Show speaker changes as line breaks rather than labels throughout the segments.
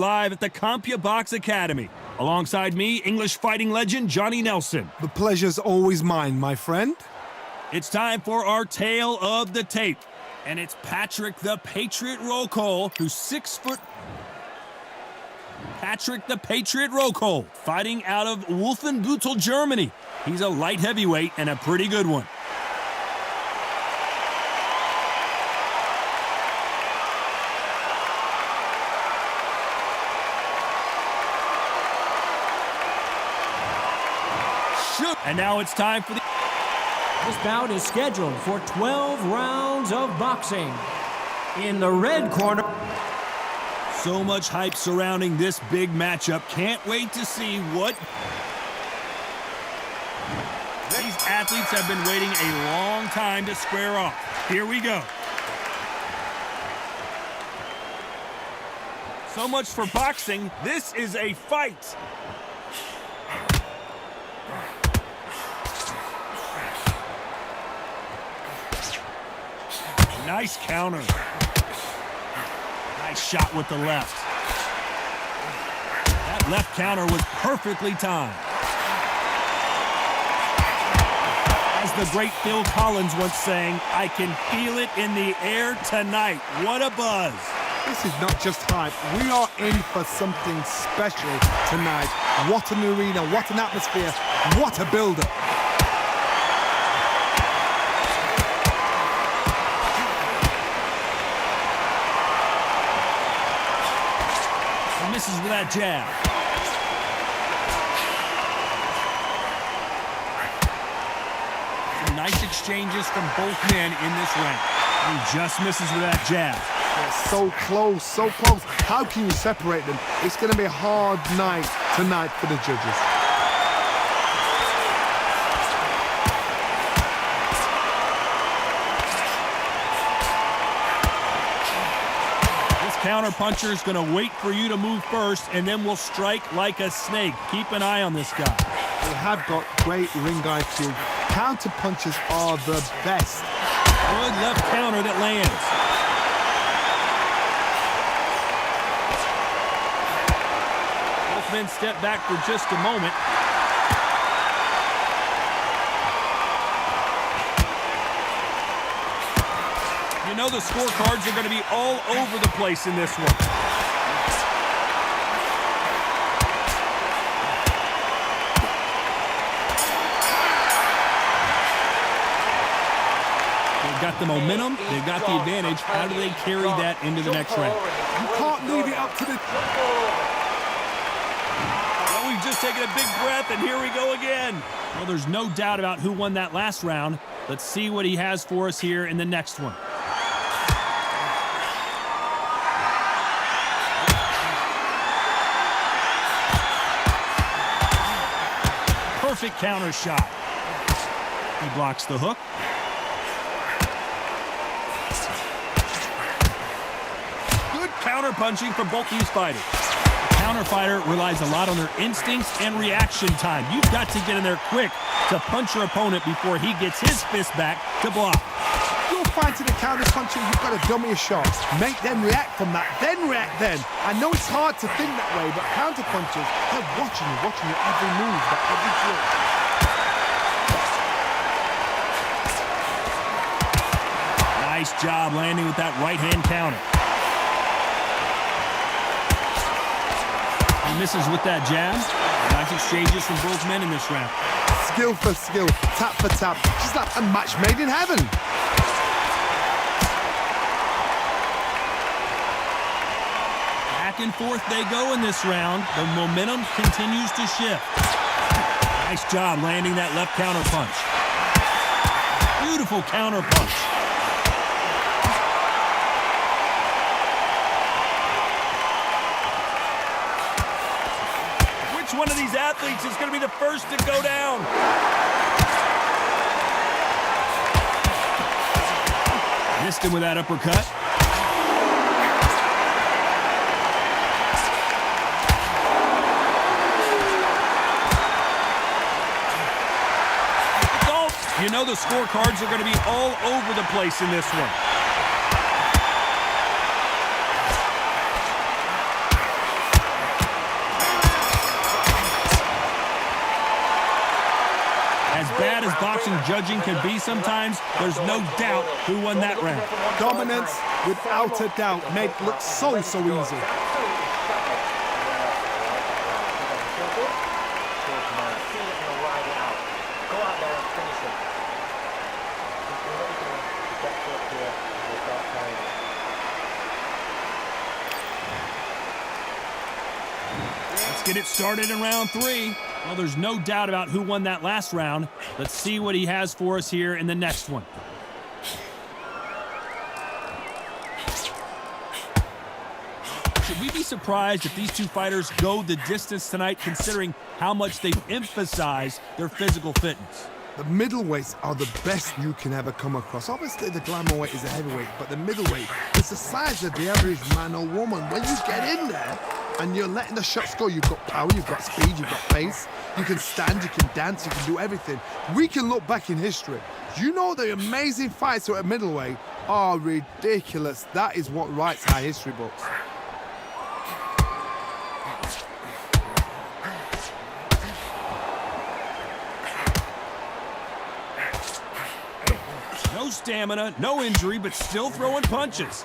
Live at the CompuBox Academy. Alongside me, English fighting legend Johnny Nelson.
The pleasure's always mine, my friend.
It's time for our tale of the tape. And it's Patrick the Patriot Rokohl, who's 6 foot... Patrick the Patriot Rokohl, fighting out of Wolfenbüttel, Germany. He's a light heavyweight and a pretty good one. And now it's time for the...
This bout is scheduled for 12 rounds of boxing. In the red corner...
So much hype surrounding this big matchup. Can't wait to see what... These athletes have been waiting a long time to square off. Here we go. So much for boxing. This is a fight. Nice counter. Nice shot with the left. That left counter was perfectly timed. As the great Phil Collins once sang, I can feel it in the air tonight. What a buzz.
This is not just hype. We are in for something special tonight. What an arena, what an atmosphere, what a build-up.
Misses with that jab. Some nice exchanges from both men in this round. He just misses with that jab.
They're so close, so close. How can you separate them? It's going to be a hard night tonight for the judges.
Counter-puncher is going to wait for you to move first, and then will strike like a snake. Keep an eye on this guy.
They have got great ring IQ. Counter-punches are the best.
Good left counter that lands. Both men step back for just a moment. You know the scorecards are going to be all over the place in this one. They've got the momentum, they've got the advantage. How do they carry that into the next round?
You can't leave it up to the...
Well, we've just taken a big breath, and here we go again. Well, there's no doubt about who won that last round. Let's see what he has for us here in the next one. Perfect counter shot. He blocks the hook. Good counter punching from both these fighters. The counter fighter relies a lot on their instincts and reaction time. You've got to get in there quick to punch your opponent before he gets his fist back to block.
You're fighting a counter puncher, you've got to dummy a shot. Make them react from that, then react then. I know it's hard to think that way, but counter punchers, they're watching your every move, that every drill.
Nice job landing with that right-hand counter. He misses with that jab. Nice exchanges from both men in this round.
Skill for skill, tap for tap. Just like a match made in heaven.
Back and forth they go in this round. The momentum continues to shift. Nice job landing that left counter punch. Beautiful counter punch. Which one of these athletes is going to be the first to go down? Missed him with that uppercut. You know the scorecards are going to be all over the place in this one. boxing judging can be sometimes, there's no doubt who won that round.
Dominance, without a doubt, made it look so easy.
Let's get it started in round 3. Well, there's no doubt about who won that last round. Let's see what he has for us here in the next one. Should we be surprised if these two fighters go the distance tonight, considering how much they've emphasized their physical fitness?
The middleweights are the best you can ever come across. Obviously, the glamour weight is a heavyweight, but the middleweight is the size of the average man or woman. When you get in there and you're letting the shots go, you've got power, you've got speed, you've got pace. You can stand, you can dance, you can do everything. We can look back in history. You know the amazing fights at middleweight are ridiculous. That is what writes our history books.
No stamina, no injury, but still throwing punches.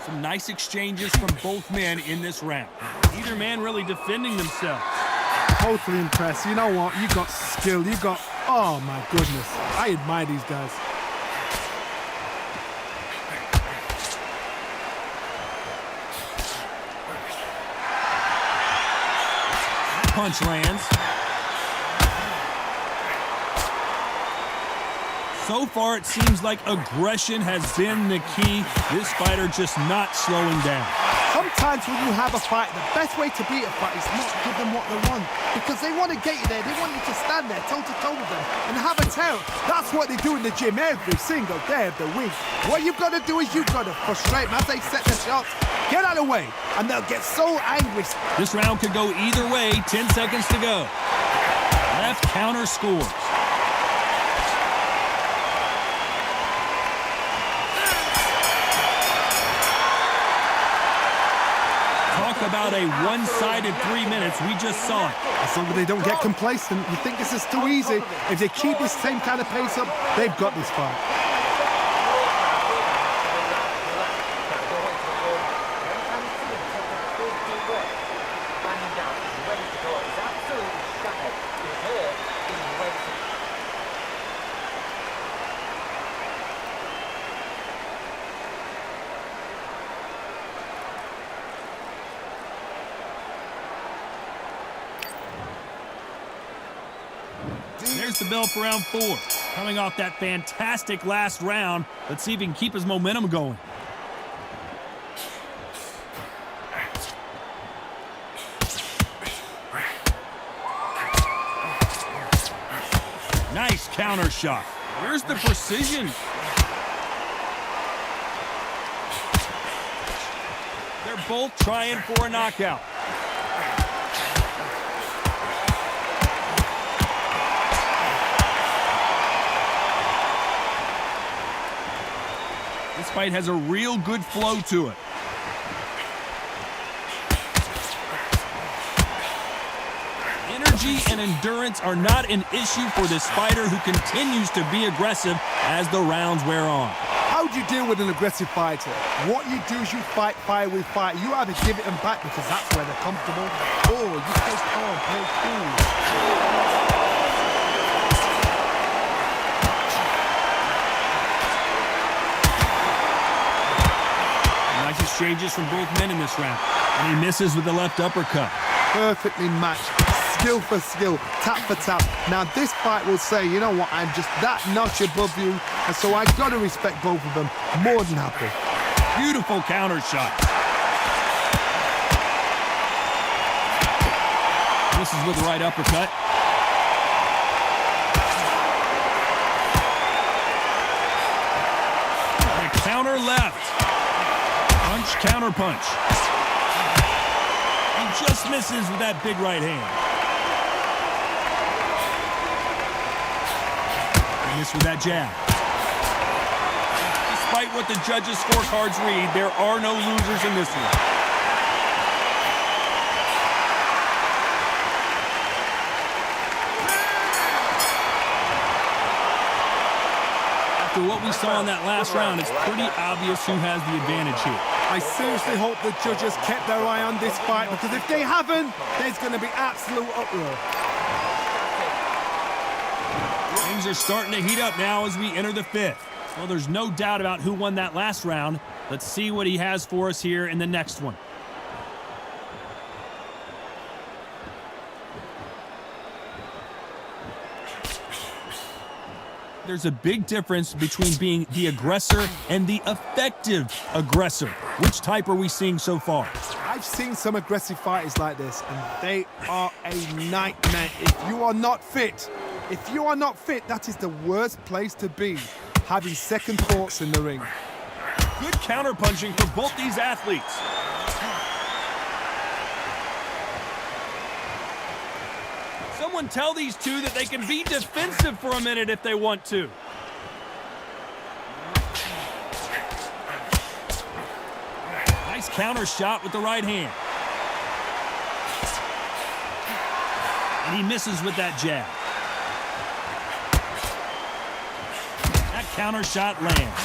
Some nice exchanges from both men in this round. Either man really defending themselves.
Totally impressed. You know what? You got skill. You got... Oh, my goodness. I admire these guys.
Punch lands. So far, it seems like aggression has been the key. This fighter just not slowing down.
Sometimes when you have a fight, the best way to beat a fight is not give them what they want. Because they want to get you there. They want you to stand there toe-to-toe with them and have a tell. That's what they do in the gym every single day of the week. What you've got to do is you've got to frustrate them as they set the shots. Get out of the way, and they'll get so angry.
This round could go either way. 10 seconds to go. Left counter scores. Talk about a one-sided 3 minutes. We just saw it.
As long as they don't get complacent, you think this is too easy. If they keep this same kind of pace up, they've got this fight.
There's the bell for round 4. Coming off that fantastic last round, let's see if he can keep his momentum going. Nice counter shot. Where's the precision? They're both trying for a knockout. This fight has a real good flow to it. Energy and endurance are not an issue for this fighter who continues to be aggressive as the rounds wear on.
How do you deal with an aggressive fighter? What you do is you fight fire with fire. You either give it them back because that's where they're comfortable, or you play calm, play cool.
Nice exchanges from both men in this round. And he misses with the left uppercut.
Perfectly matched. Skill for skill, tap for tap. Now this fight will say, you know what, I'm just that notch above you, and so I got to respect both of them. More than happy.
Beautiful counter shot. Misses with the right uppercut. And a counter left. Punch, counter punch. He just misses with that big right hand. Miss with that jab. Despite what the judges' scorecards read, there are no losers in this one. After what we saw in that last round, it's pretty obvious who has the advantage here.
I seriously hope the judges kept their eye on this fight, because if they haven't, there's going to be absolute uproar.
Things are starting to heat up now as we enter the fifth. Well, there's no doubt about who won that last round. Let's see what he has for us here in the next one. There's a big difference between being the aggressor and the effective aggressor. Which type are we seeing so far?
I've seen some aggressive fighters like this, and they are a nightmare if you are not fit. If you are not fit, that is the worst place to be, having second thoughts in the ring.
Good counterpunching for both these athletes. Someone tell these two that they can be defensive for a minute if they want to. Nice counter shot with the right hand. And he misses with that jab. That counter shot lands.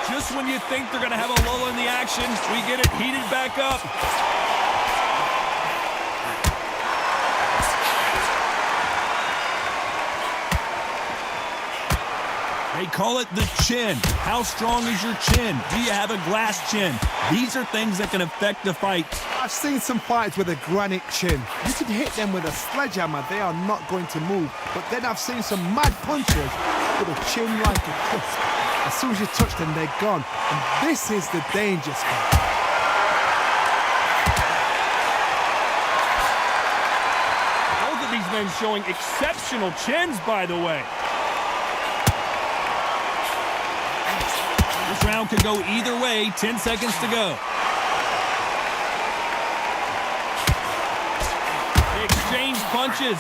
Just when you think they're going to have a lull in the action, we get it heated back up. They call it the chin. How strong is your chin? Do you have a glass chin? These are things that can affect the fight.
I've seen some fighters with a granite chin. You can hit them with a sledgehammer, they are not going to move. But then I've seen some mad punchers with a chin like a crisp. As soon as you touch them, they're gone. And this is the danger spot.
Both of these men showing exceptional chins, by the way. This round could go either way. 10 seconds to go. They exchange punches.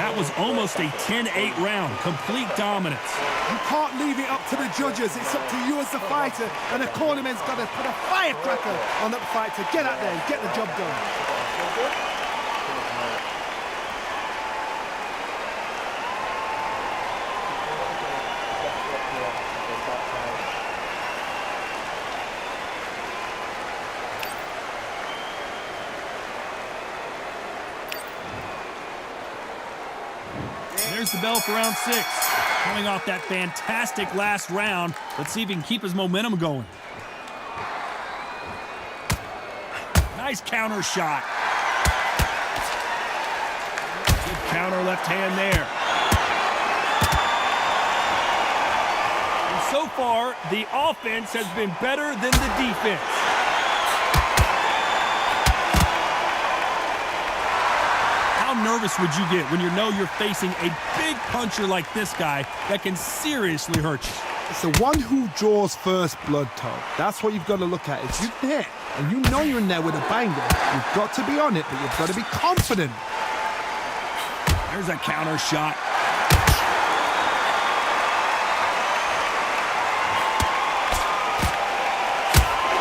That was almost a 10-8 round. Complete dominance.
You can't leave it up to the judges. It's up to you as the fighter. And the cornerman's got to put a firecracker on that fight to get out there and get the job done.
There's the bell for round 6. Coming off that fantastic last round. Let's see if he can keep his momentum going. Nice counter shot. Good counter left hand there. And so far, the offense has been better than the defense. How nervous would you get when you know you're facing a big puncher like this guy that can seriously hurt you?
It's the one who draws first blood, Todd. That's what you've got to look at. If you hit and you know you're in there with a banger, you've got to be on it, but you've got to be confident.
There's a counter shot.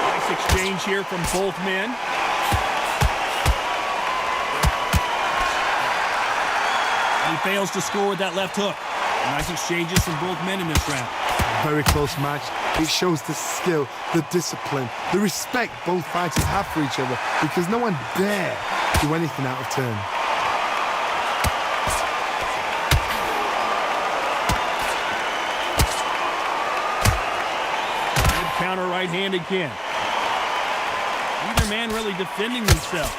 Nice exchange here from both men. He fails to score with that left hook. Nice exchanges from both men in this round.
Very close match. It shows the skill, the discipline, the respect both fighters have for each other, because no one dare do anything out of turn.
Good counter right hand again. Neither man really defending themselves.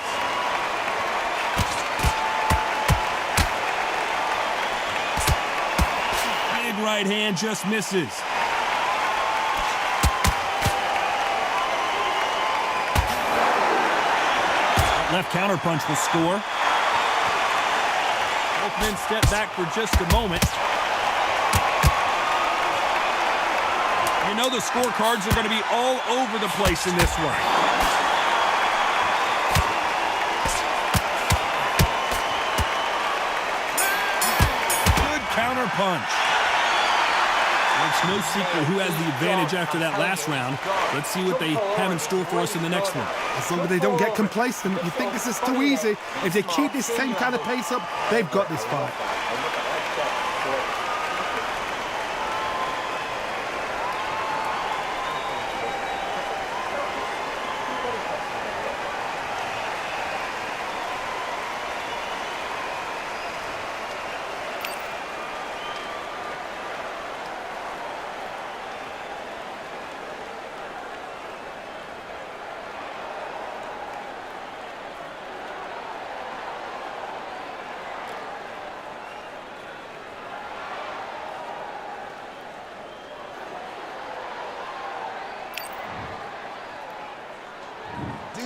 Right hand just misses. Left counter punch will score. Both men step back for just a moment. You know the scorecards are going to be all over the place in this one. Good counter punch. It's no secret who has the advantage after that last round. Let's see what they have in store for us in the next one.
As long as they don't get complacent, you think this is too easy. If they keep this same kind of pace up, they've got this fight.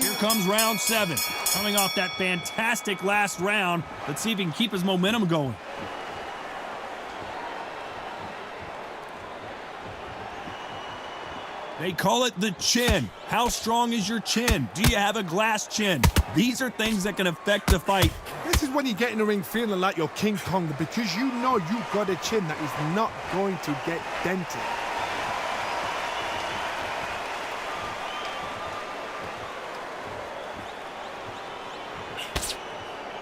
Here comes round 7. Coming off that fantastic last round, let's see if he can keep his momentum going. They call it the chin. How strong is your chin? Do you have a glass chin? These are things that can affect the fight.
This is when you get in the ring feeling like you're King Kong, because you know you've got a chin that is not going to get dented.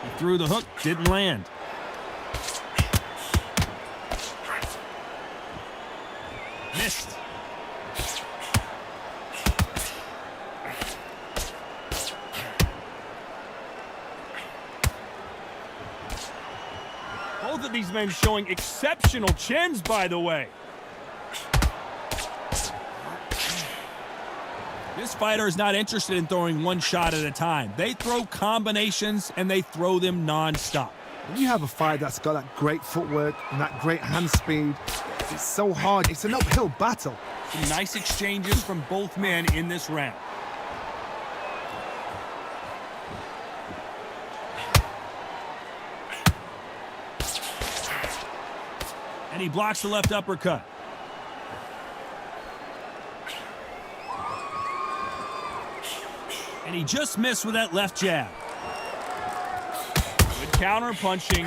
He threw the hook, didn't land. Missed. Both of these men showing exceptional chins, by the way. This fighter is not interested in throwing one shot at a time. They throw combinations, and they throw them non-stop.
When you have a fight that's got that great footwork and that great hand speed, it's so hard. It's an uphill battle.
Some nice exchanges from both men in this round. And he blocks the left uppercut. And he just missed with that left jab. Good counter punching.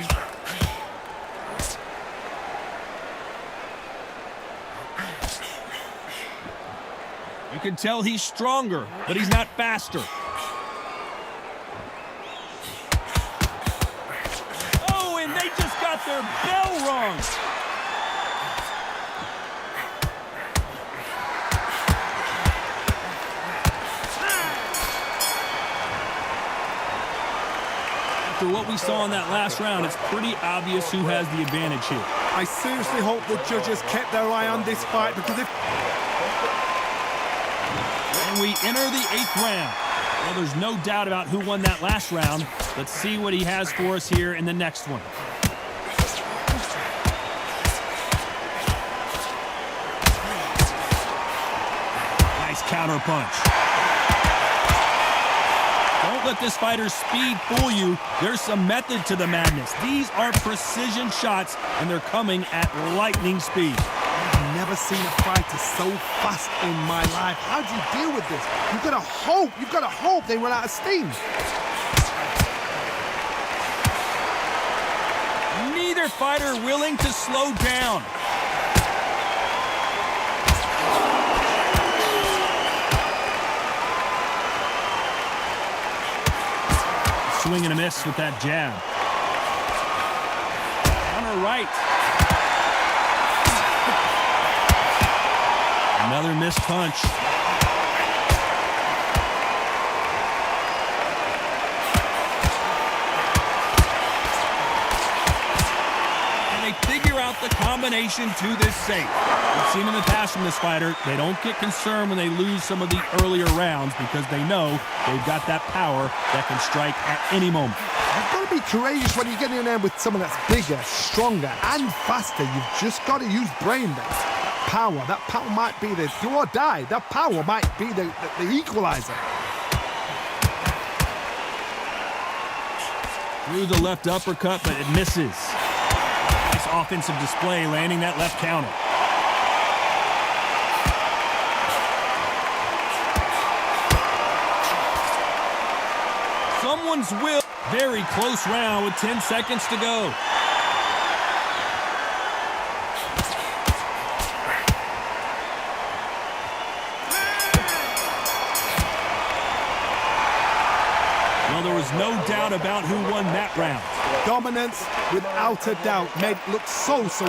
You can tell he's stronger, but he's not faster. Oh, and they just got their bell rung. After what we saw in that last round, it's pretty obvious who has the advantage here.
I seriously hope the judges kept their eye on this fight, because if...
And we enter the 8th round. Well, there's no doubt about who won that last round. Let's see what he has for us here in the next one. Nice counter punch. Don't let this fighter's speed fool you. There's some method to the madness. These are precision shots, and they're coming at lightning speed.
I've never seen a fighter so fast in my life. How do you deal with this? You've got to hope they run out of steam.
Neither fighter willing to slow down. Swing and a miss with that jab. Counter right. Another missed punch. And they figure out the combination to this safe. We've seen in the past from this fighter, they don't get concerned when they lose some of the earlier rounds, because they know they've got that power that can strike at any moment.
You've got to be courageous when you get in there with someone that's bigger, stronger, and faster. You've just got to use brain there. That power might be the do or die. That power might be the equalizer.
Through the left uppercut, but it misses. Nice offensive display, landing that left counter. Someone's will. Very close round with 10 seconds to go. no doubt about who won that round.
Dominance, without a doubt, made it look so easy.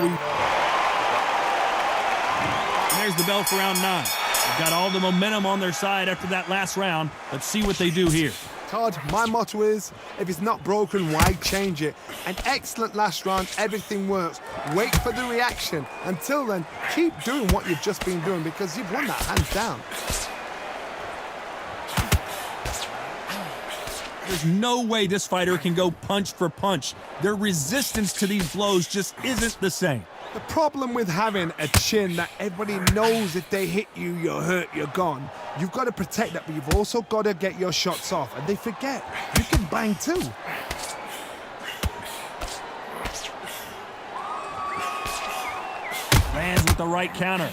There's the bell for round 9. They've got all the momentum on their side after that last round. Let's see what they do here.
Todd, my motto is, if it's not broken, why change it? An excellent last round, everything works. Wait for the reaction. Until then, keep doing what you've just been doing because you've won that hands down.
There's no way this fighter can go punch for punch. Their resistance to these blows just isn't the same.
The problem with having a chin that everybody knows if they hit you, you're hurt, you're gone. You've got to protect that, but you've also got to get your shots off. And they forget, you can bang too.
Lands with the right counter.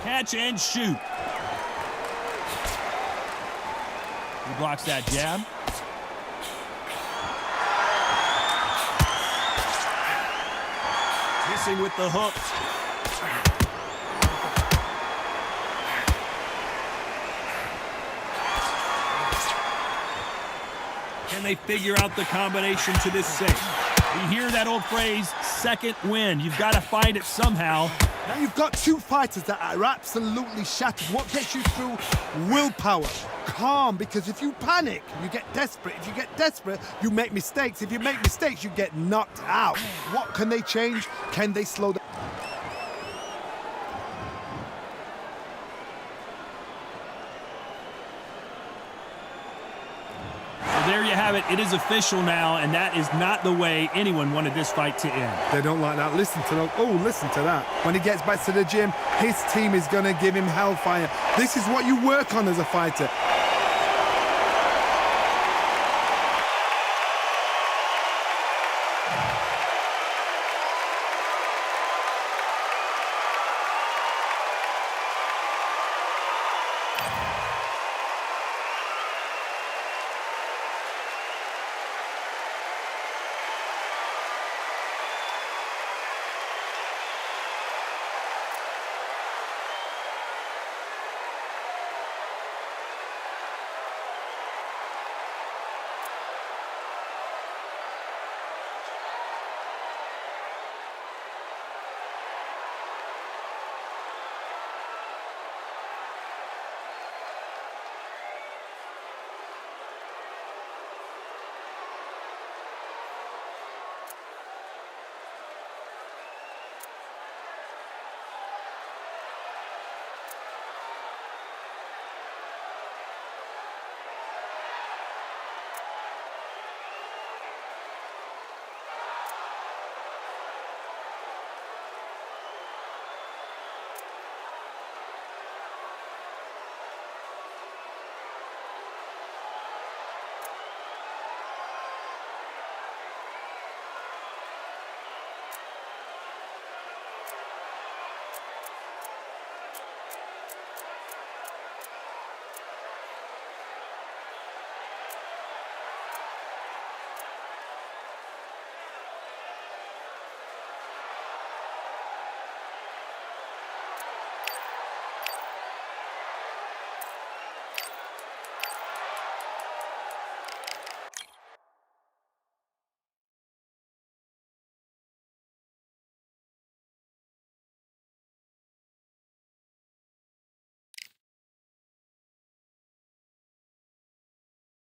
Catch and shoot. He blocks that jab. Missing with the hook. Can they figure out the combination to this save? You hear that old phrase, second win. You've got to find it somehow.
Now you've got two fighters that are absolutely shattered. What gets you through? Willpower. Calm, because if you panic, you get desperate. If you get desperate, you make mistakes. If you make mistakes, you get knocked out. What can they change? Can they slow down?
There you have it. It is official now, and that is not the way anyone wanted this fight to end.
They don't like that. Listen to them. Oh, listen to that. When he gets back to the gym, his team is going to give him hellfire. This is what you work on as a fighter.